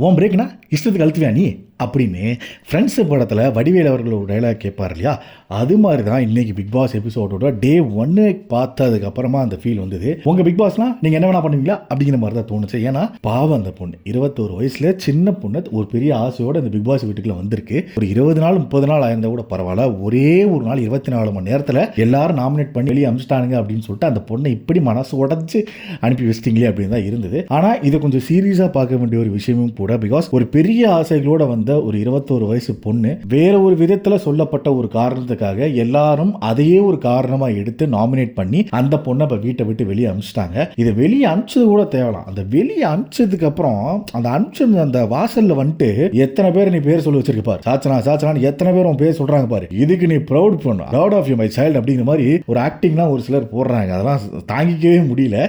உன் பிரேக்னா இஷ்டத்துக்கு அழுத்துவியா நீ அப்படின்னு ஃப்ரெண்ட்ஸு படத்தில் வடிவேல் அவர்கள் ஒரு டைலாக் கேட்பார் இல்லையா, அது மாதிரி தான் இன்றைக்கி பிக் பாஸ் எபிசோடோட டே 1 பார்த்ததுக்கப்புறமா அந்த ஃபீல் வந்தது. உங்கள் பிக் பாஸ்லாம் நீங்கள் என்ன வேணா பண்ணுவீங்களா அப்படிங்கிற மாதிரி தான் தோணுச்சு. ஏன்னா பாவம் அந்த பொண்ணு 21 வயசில் சின்ன பொண்ணு ஒரு பெரிய ஆசையோடு அந்த பிக் பாஸ் வீட்டுக்குள்ள வந்திருக்கு. ஒரு 20 நாள் 30 நாள் ஆயிருந்தா கூட பரவாயில்ல, ஒரே ஒரு நாள் 24 மணி நேரத்தில் எல்லாரும் நாமினேட் பண்ணி வெளியே அமிச்சிட்டானுங்க அப்படின்னு சொல்லிட்டு அந்த பொண்ணை இப்படி மனசு உடஞ்சி அனுப்பி வச்சிட்டிங்களே அப்படின்னு தான் இருந்தது. ஆனால் இதை கொஞ்சம் சீரியஸாக பார்க்க வேண்டிய ஒரு விஷயமும் கூட. பிகாஸ் ஒரு பெரிய ஆசைகளோட வந்த ஒரு 21 வயசு பொண்ணு வேற ஒரு விதத்தில் சொல்லப்பட்ட ஒரு காரணத்துக்காக எல்லாரும் அதையே ஒரு காரணமா எடுத்து நாமினேட் பண்ணி அந்த பொண்ணை இப்ப வீட்டை விட்டு வெளியே அனுப்பிச்சிட்டாங்க. இதை வெளியே அனுப்பிச்சது கூட தேவலாம். அந்த வெளியே அனுப்பிச்சதுக்கு அப்புறம் அந்த அனுப்பிச்சது அந்த வாசல்ல வந்துட்டு எத்தனை பேர் நீ பேர் சொல்லி வச்சிருக்க பாரு, சாச்சனா சாச்சனான்னு எத்தனை பேர் உன் பேர் சொல்றாங்க பாரு, இதுக்கு நீ ப்ரௌட் பண்ணு, proud of you my child அப்படிங்கிற மாதிரி ஒரு ஆக்டிங்லாம் ஒரு சிலர் போடுறாங்க. அதெல்லாம் தாங்கிக்கவே முடியல.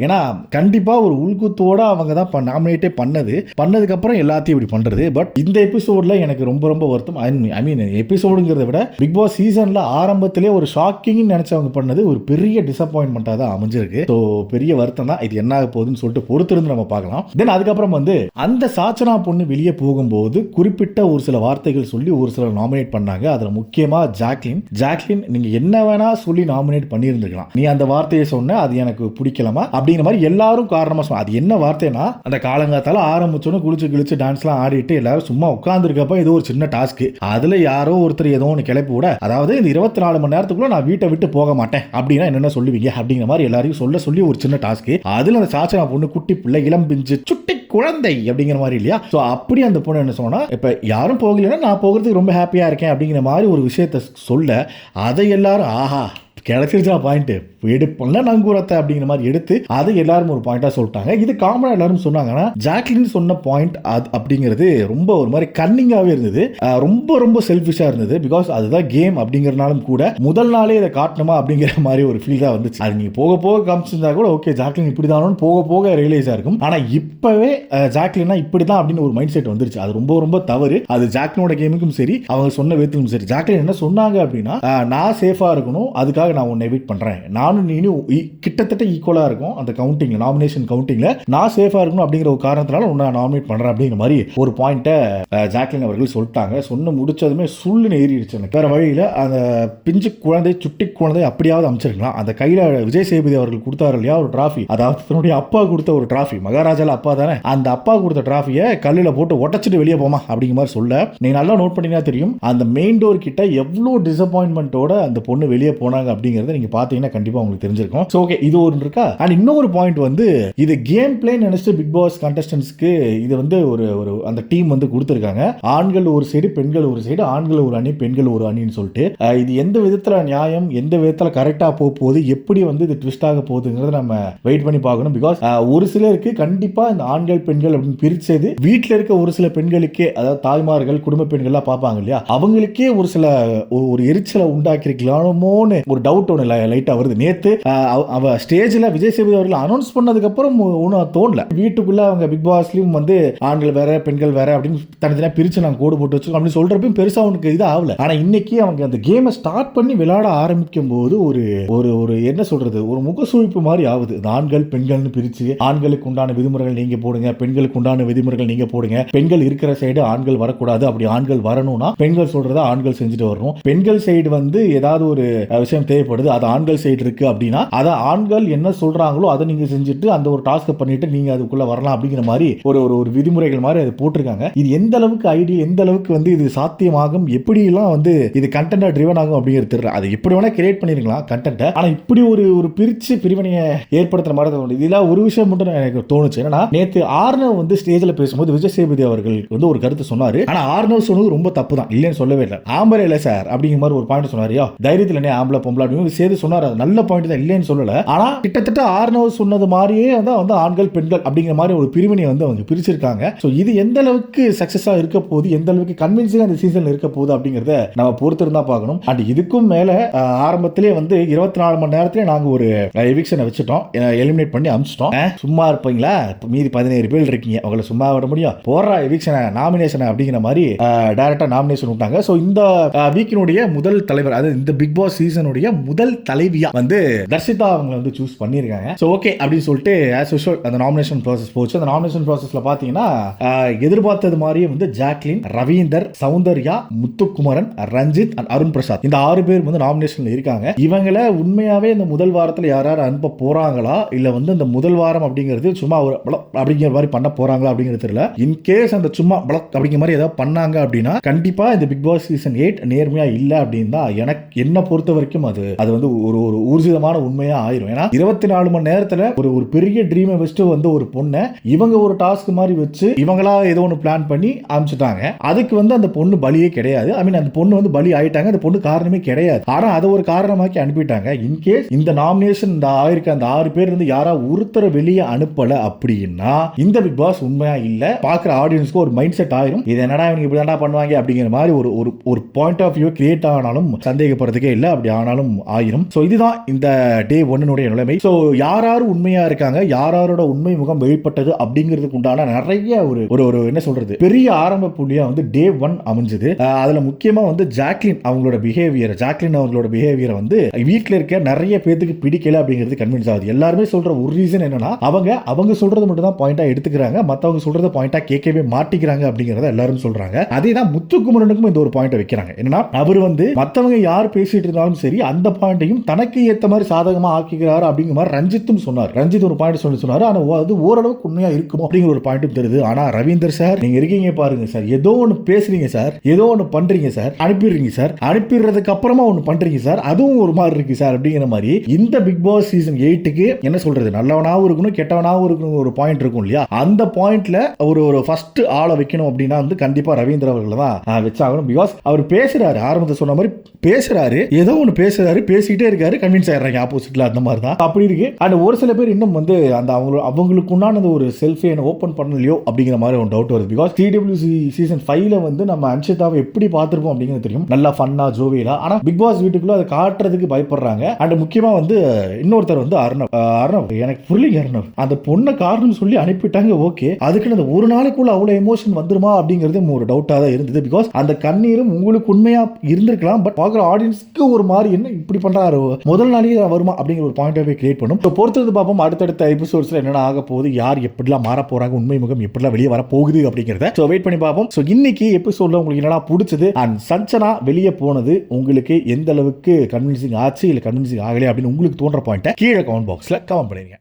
ஏன்னா கண்டிப்பா ஒரு உள்குத்தோட அவங்க தான் நாமினேட்டே பண்ணதுக்கு அப்புறம் எல்லாத்தையும் இப்படி பண்றது. பட் இந்த எபிசோட்ல எனக்கு ரொம்ப ரொம்ப வருத்தம். ஐ மீன் எபிசோடுங்கிறத விட பிக் பாஸ் சீசன்ல ஆரம்பத்திலே ஒரு ஷாக்கிங் நினைச்சவங்க பண்ணது ஒரு பெரிய டிசப்பாயின்மெண்டா தான் அமைஞ்சிருக்கு. ஸோ பெரிய வருத்தம் தான். இது என்ன ஆக போகுதுன்னு சொல்லிட்டு பொறுத்திருந்து நம்ம பார்க்கலாம். தென் அதுக்கப்புறம் அந்த சாச்சனா பொண்ணு வெளியே போகும்போது குறிப்பிட்ட ஒரு சில வார்த்தைகள் சொல்லி ஒரு சிலர் நாமினேட் பண்ணாங்க. அதுல முக்கியமா ஜாக்லின் நீங்க என்ன வேணா சொல்லி நாமினேட் பண்ணியிருந்துக்கலாம், நீ அந்த வார்த்தையை சொன்ன அது எனக்கு பிடிக்கலாமா அப்படிங்கிற மாதிரி எல்லாரும் காரணமா சொன்னாங்க. அது என்ன வார்த்தைனா, அந்த காலங்காத்தால ஆரம்பிச்சோன்னு குளிச்சு டான்ஸ்லாம் ஆடிட்டு எல்லாரும் சும்மா உட்கார்ந்துருக்கப்ப ஏதோ ஒரு சின்ன டாஸ்க், அதுல யாரோ ஒருத்தர் ஏதோ ஒன்று கிளப்பி விட, அதாவது இந்த 24 மணி நேரத்துக்குள்ள நான் வீட்டை விட்டு போக மாட்டேன் அப்படின்னா என்னென்ன சொல்லுவீங்க அப்படிங்கிற மாதிரி எல்லாரையும் சொல்லி ஒரு சின்ன டாஸ்க். அதுல அந்த சாச்சனா பொண்ணு குட்டி பிள்ளை இளம் பிஞ்சு சுட்டி குழந்தை அப்படிங்கிற மாதிரி இல்லையா. ஸோ அப்படி அந்த பொண்ணு என்ன சொன்னா, இப்போ யாரும் போகலைன்னா நான் போகிறதுக்கு ரொம்ப ஹாப்பியா இருக்கேன் அப்படிங்கிற மாதிரி ஒரு விஷயத்த சொல்ல, அதை எல்லாரும் ஆஹா கிடைச்சிருச்சா பாயிண்ட் எடுப்பல நங்கூரத்தை அப்படிங்கிற மாதிரி எடுத்து அதை எல்லாரும் ஒரு பாயிண்டா சொல்லிட்டாங்க. இது காமனா எல்லாரும் சொன்னாங்கன்னா, ஜாக்லின் சொன்ன பாயிண்ட் அப்படிங்கிறது ரொம்ப ஒரு மாதிரி கன்னிங்காவே இருந்தது, ரொம்ப ரொம்ப செல்ஃபிஷா இருந்தது. பிகாஸ் அதுதான் கேம் அப்படிங்கறனாலும் கூட முதல் நாளே இதை காட்டணுமா அப்படிங்கிற மாதிரி ஒரு ஃபீல் தான் வந்துச்சு. அது நீங்க போக போக காமிச்சிருந்தா கூட ஓகே ஜாக்லின் இப்படிதான் போக போக ரியலைஸா இருக்கும். ஆனா இப்பவே ஜாக்லினா இப்படிதான் அப்படின்னு ஒரு மைண்ட் செட் வந்துருச்சு. அது ரொம்ப ரொம்ப தவறு. அது ஜாக்லினோட கேமுக்கும் சரி அவங்க சொன்ன விதத்துக்கும் சரி. ஜாக்லின் என்ன சொன்னாங்க அப்படின்னா, நான் சேஃபா இருக்கணும், அதுக்காக நான் உன்னை வெயிட் பண்றேன், நானும் நீனும் கிட்டத்தட்ட ஈக்குவலா இருக்கும் அந்த கவுண்டிங்ல, நாமினேஷன் கவுண்டிங்ல நான் சேஃபா இருக்கணும் அப்படிங்கிற ஒரு காரணத்தினால உன்னை நாமினேட் பண்றேன் அப்படிங்கிற மாதிரி ஒரு பாயிண்ட்டை ஜாக்லின் அவர்கள் சொல்லிட்டாங்க. சொன்ன முடிச்சதுமே சுள்ளுன்னு ஏறிடுச்சு எனக்கு. வேற வழியில அந்த பிஞ்சு குழந்தை சுட்டி குழந்தை அப்படியாவது அமைச்சிருக்கலாம். அந்த கையில விஜய் சேதுபதி அவர்கள் கொடுத்தாரு இல்லையா ஒரு டிராஃபி, அதாவது தன்னுடைய அப்பா கொடுத்த ஒரு டிராஃபி, மகாராஜால அப்பா தானே, அந்த அப்பா கொடுத்த டிராஃபியை கல்லில் போட்டு ஒட்டச்சிட்டு வெளியே போமா அப்படிங்கிற மாதிரி சொல்ல, நீங்க நல்லா நோட் பண்ணீங்கன்னா தெரியும் அந்த மெயின் டோர் கிட்ட எவ்வளவு டிசப்பாயின்மெண்டோட அந்த பொண்ணு வெளியே போனாங்க அப்படிங்கறத நீங்க பாத்தீங்கன்னா கண்டிப்பா உங்களுக்கு தெரிஞ்சிருக்கும். சோ ஓகே, இது ஒரு இருக்கா. அண்ட் இன்னொரு பாயிண்ட் இது கேம் பிளே நினைச்சு பிக் பாஸ் கண்டஸ்டன்ட்ஸ்க்கு இது ஒரு அந்த டீம் கொடுத்திருக்காங்க. ஆண்கள் ஒரு சைடு பெண்கள் ஒரு சைடு, ஆண்கள் ஒரு அணி பெண்கள் ஒரு அணின்னு சொல்லிட்டு இது எந்த விதத்துல நியாயம், எந்த விதத்துல கரெக்டா போகுது, எப்படி இது ட்விஸ்ட் ஆக போகுதுங்கிறத நம்ம வெயிட் பண்ணி பார்க்கணும். பிகாஸ் ஒரு சிலருக்கு கண்டிப்பா இந்த ஆண்கள் பெண்கள் அப்படின்னு பிரிச்சது வீட்டில் இருக்க ஒரு சில பெண்களுக்கே, அதாவது தாய்மார்கள் குடும்ப பெண்கள்லாம் பார்ப்பாங்க இல்லையா, அவங்களுக்கே ஒரு சில ஒரு எரிச்சலை உண்டாக்கிருக்கலாமோன்னு ஒரு டவுட் ஒன்று லைட்டா வருது. நேத்து அவ ஸ்டேஜ்ல விஜய் சேதுபதி அவர்கள் அனௌன்ஸ் பண்ணதுக்கு அப்புறம் ஒன்றும் தோணல. வீட்டுக்குள்ள அவங்க பிக் பாஸ்லயும் ஆண்கள் வேற பெண்கள் வேற அப்படின்னு தனித்தனியா பிரிச்சு நாங்க கோடு போட்டு வச்சிருக்கோம் அப்படின்னு சொல்றப்ப பெருசா அவனுக்கு இது ஆகல. ஆனா இன்னைக்கு அவங்க அந்த கேமை ஸ்டார்ட் பண்ணி விளையாட ஆரம்பிக்கும் போது ஒரு என்ன சொல்றது, ஒரு முகசுழிப்பு மாதிரி ஆகுது. ஆண்கள் பெண்கள்னு பிரிச்சு ஆண்களுக்கு உண்டான விதிமுறைகள் நீங்க போடுங்க, பெண்களுக்கு உண்டான விதிமுறைகள் நீங்க போடுங்க, பெண்கள் இருக்கிற சைடு ஆண்கள் வரக்கூடாது, அப்படி ஆண்கள் வரணும்னா பெண்கள் சொல்றத ஆண்கள் செஞ்சுட்டு வரணும், பெண்கள் சைடு ஏதாவது ஒரு விஷயம் தேவைப்படுது அது ஆண்கள் சைடு இருக்கு அப்படின்னா அதை ஆண்கள் என்ன சொல்றாங்களோ அதை நீங்க செஞ்சுட்டு அந்த ஒரு டாஸ்க் பண்ணிட்டு நீங்க அதுக்குள்ள வரலாம் அப்படிங்கிற மாதிரி ஒரு விதிமுறைகள் மாதிரி அது போட்டிருக்காங்க. இது எந்த அளவுக்கு ஐடியா, எந்த அளவுக்கு இது சாத்தியமாகும், எப்படி எல்லாம் இது கண்டென்ட் ட்ரிவன் ஆகும் அப்படிங்கிறது தெரியல. அது எப்படி வேணா கிரியேட் பண்ணிருக்கலாம் கண்டென்ட், ஆனா இப்படி ஒரு பிரிச்சு பிரிவினையை ஏற்படுத்துற மாதிரி தோணுது. இதெல்லாம் ஒரு விஷயம் மட்டும் எனக்கு தோணுச்சு. என்னன்னா நேத்து ஆர்னவ் ஸ்டேஜ்ல பேசும்போது விஜய் சேதுபதி அவர்கள் ஒரு கருத்து சொன்னாரு. ஆனா ஆர்னவ் சொன்னது ரொம்ப தப்பு தான், இல்லைன்னு சொல்லவே இல்லை. ஆம்பளை இல்ல சார் அப்படிங்கிற மாதிரி ஒரு பாயிண்ட் சொன்னாரு. தைரியத்தில் என்ன ஆம்பளை பொம்பளை அப்படின்னு சேது சொன்னார், நல்ல பாயிண்ட் தான், இல்லைன்னு சொல்லல. ஆனா கிட்டத்தட்ட ஆர்னவ் சொன்னது மாதிரியே ஆண்கள் பெண்கள் அப்படிங்கிற மாதிரி ஒரு பிரிவினை அவங்க பிரிச்சிருக்காங்க. சோ இது எந்த அளவுக்கு சக்சஸா இருக்க போகுது, எந்த அளவுக்கு கன்வின்சிங்கா இந்த சீசன்ல இருக்க போகுது அப்படிங்கறத நம்ம பொறுத்திருந்தா பார்க்கணும். அண்ட் இதுக்கும் மேல ஆரம்பத்திலே 24 மணி நேரத்திலே நாங்க ஒரு எவிக்ஷனை வச்சுட்டோம், எலிமினேட் பண்ணி அமிச்சிட்டோம். சும்மா இருப்பீங்களா, மீதி 17 பேர் இருக்கீங்க, உங்களை சும்மா விட முடியும், போடுற எவிக்ஷனை நாமினேஷன் அப்படிங்கிற மாதிரி டைரக்டா நாமினேஷன் விட்டாங்க. சோ இந்த வீக்கினுடைய முதல் தலைவர், அது இந்த பிக் பாஸ் சீசனுடைய முதல் தலைவியா வந்து தர்ஷிதா அவங்க வந்து சூஸ் பண்ணியிருக்காங்க. ஸோ ஓகே அப்படின்னு சொல்லிட்டு ஆஸ் யூஷுவல் அந்த நாமினேஷன் ப்ராசஸ் போச்சு. அந்த நாமினேஷன் ப்ராசஸ்ல பாத்தீங்கன்னா எதிர்பார்த்தது மாதிரியே வந்து ஜாக்லின், ரவீந்தர், சௌந்தர்யா, முத்துக்குமரன், ரஞ்சித் அண்ட் அருண் பிரசாத் இந்த 6 பேர் வந்து நாமினேஷன்ல இருக்காங்க. இவங்களை உண்மையாவே இந்த முதல் வாரத்தில் யாராவது அனுப்ப போறாங்களா இல்ல வந்து இந்த முதல் வாரம் அப்படிங்கிறது சும்மா ஒரு அப்படிங்கிற மாதிரி பண்ண போறாங்களா அப்படிங்கிறது தெரியல. இன்கேஸ் அந்த சும்மா அப்படிங்கிற மாதிரி ஏதாவது பண்ணாங்க அப்படின்னா கண்டிப்பா இந்த பிக் பாஸ் சீசன் 8 நேர்மையா இல்ல அப்படின்னு தான் எனக்கு என்ன பொறுத்த வரைக்கும் அது வந்து ஒரு ஊர்ஜிதமான உண்மையா ஆயிரும். ஏன்னா 24 மணி நேரத்துல ஒரு பெரிய ட்ரீமை வச்சுட்டு வந்து ஒரு பொண்ணை இவங்க ஒரு டாஸ்க் மாதிரி வச்சு இவங்களா ஏதோ ஒன்று பிளான் பண்ணி அனுப்பிச்சுட்டாங்க. அதுக்கு வந்து அந்த பொண்ணு பலியே கிடையாது. ஐ மீன் அந்த பொண்ணு வந்து பலி ஆயிட்டாங்க. அந்த பொண்ணு காரணமே கிடையாது. ஆனா அதை ஒரு காரணமாக்கி அனுப்பிட்டாங்க. இன்கேஸ் இந்த நாமினேஷன் இந்த ஆயிருக்கு அந்த 6 பேர் இருந்து யாரா ஒருத்தரை வெளியே அனுப்பல அப்படின்னா இந்த பிக் பாஸ் உண்மையா இல்ல. பாக்குற ஆடியன்ஸ்க்கு ஒரு மைண்ட் செட் ஆயிரும். இது என்னடா இவங்க இப்படிதான்டா பண்ணுவாங்க அப்படிங்கிற மாதிரி ஒரு பாயிண்ட் ஆஃப் வியூ கிரியேட் ஆனாலும் சந்தேகப்படுறதுக்கே இல்லை. அப்படி ஆனாலும் ஆயிரும். ஸோ இதுதான் இந்த டே 1 நிலைமை. ஸோ யாராரு உண்மையா இருக்காங்க, யாரோட உண்மை முகம் வெளிப்பட்டது அப்படிங்கிறதுக்கு உண்டான நிறைய ஒரு என்ன சொல்றது பெரிய ஆரம்ப புள்ளியா வந்து டே 1 அமைஞ்சது. அதுல முக்கியமா வந்து ஜாக்லின் அவங்களோட பிஹேவியரை வந்து வீட்டில் இருக்க நிறைய பேருக்கு பிடிக்கல அப்படிங்கிறது கன்வின்ஸ் ஆகுது. எல்லாருமே சொல்ற ஒரு ரீசன் என்னன்னா அவங்க சொல்றது மட்டும் தான் பாயிண்டா எடுத்துக்கிறாங்க, மத்தவங்க சொல்றத பாயிண்டா கேட்கவே மாட்டிக்கிறாங்க அப்படிங்கறத எல்லாரும் சொல்றாங்க. அதே தான் முத்துக்குமரனுக்கும் இந்த ஒரு பாயிண்ட் வைக்கிறாங்க. என்னன்னா அவர் வந்து மத்தவங்க யார் பேசிட்டு இருந்தாலும் சரி அந்த பாயிண்டையும் தனக்கு ஏத்த மாதிரி சாதகமா ஆக்கிக்கிறாரு அப்படிங்கிற மாதிரி ரஞ்சித்தும் சொன்னார். ரஞ்சித் ஒரு பாயிண்ட் சொன்னாரு. ஆனா அது ஓரளவுக்கு உண்மையா இருக்குமோ அப்படிங்கிற ஒரு பாயிண்ட்டும் தெரியுது. ஆனா ரவீந்தர் சார் நீங்க இருக்கீங்க பாருங்க சார், ஏதோ ஒன்று பேசுறீங்க சார், ஏதோ ஒன்று பண்றீங்க சார், அனுப்பிடுறீங்க சார், அனுப்பிடுறதுக்கு அப்புறமா ஒன்று பண்றீங்க சார், அதுவும் ஒரு மாதிரி இருக்கு சார் அப்படிங்கிற மாதிரி இந்த பிக் பாஸ் சீசன் 8க்கு என்ன சொல்றது நல்லவனாவும் இருக்கணும் கெட்டவனாவும் இருக்கணும் ஒரு பாயிண்ட் இருக்கும் இல்லையா. அந்த பாயிண்ட்ல ஒரு ஃபர்ஸ்ட் ஆளை வைக்கணும் அப்படின்னா வந்து கண்டிப்பா ரவீந்தர் அவர்கள் தான் வச்சாகணும். பிகாஸ் அவர் பேசுறாரு, ஆரம்பத்தை சொன்ன மாதிரி பேசுறாரு, ஏதோ ஒன்று பேசுறாரு, பேசிட்டே இருக்காரு, கன்வின்ஸ் ஆயிடுறாங்க ஆப்போசிட்ல. அந்த மாதிரி தான் அப்படி இருக்கு. அண்ட் ஒரு சில பேர் இன்னும் வந்து அந்த அவங்களுக்கு உண்டான ஒரு செல்ஃபே ஓபன் பண்ணலையோ அப்படிங்கிற மாதிரி ஒரு டவுட் வருது. பிகாஸ் TWC சீசன் 5ல வந்து நம்ம அன்ஷிதாவை எப்படி பார்த்திருப்போம் அப்படிங்கிறது தெரியும், நல்லா ஃபன்னா ஜோவியலா. ஆனா பிக் பாஸ் வீட்டுக்குள்ள அதை காட்டுறதுக்கு பயப்படுறாங்க. அண்ட் முக்கியமா வந்து இன்னொருத்தர் வந்து அர்ணவ் எனக்கு புரியல. அர்ணவ் அந்த பொண்ணை காரணம் சொல்லி அனுப்பிட்டாங்க. ஓகே, அதுக்கு அந்த ஒரு நாளைக்குள்ள அவ்வளவு எமோஷன் வந்துருமா அப்படிங்கிறது ஒரு டவுட்டா தான் இருந்தது. பிகாஸ் அந்த கண்ணீரும் உங்களுக்கு உண்மையா இருந்திருக்கலாம். பட் பார்க்குற ஆடியன்ஸ்க்கு ஒரு மாதிரி என்ன இப்படி பண்றாரு, முதல் நாளையே வருமா அப்படிங்கிற ஒரு பாயிண்ட் ஆஃப் வியூ கிரியேட் பண்ணும். பொறுத்தது பார்ப்போம் அடுத்தடுத்த எபிசோட்ஸ்ல என்னென்ன ஆக போகுது, யார் எப்படிலாம் மாற போறாங்க, உண்மை முகம் எப்படிலாம் வெளியே வர போகுது அப்படிங்கிறத ஸோ வெயிட் பண்ணி பார்ப்போம். ஸோ இன்னைக்கு எபிசோட்ல உங்களுக்கு என்னடா பிடிச்சது அண்ட் சஞ்சனா வெளியே போனது உங்களுக்கு எந்த அளவுக்கு கன்வின்சிங் ஆச்சு இல்லை கன்வின்சிங் ஆகலை அப்படின்னு உங்களுக்கு தோன்ற பாயிண்ட்டை கீழே கமெண்ட் பாக்ஸ்ல கமெண்ட் பண்ணுங்க.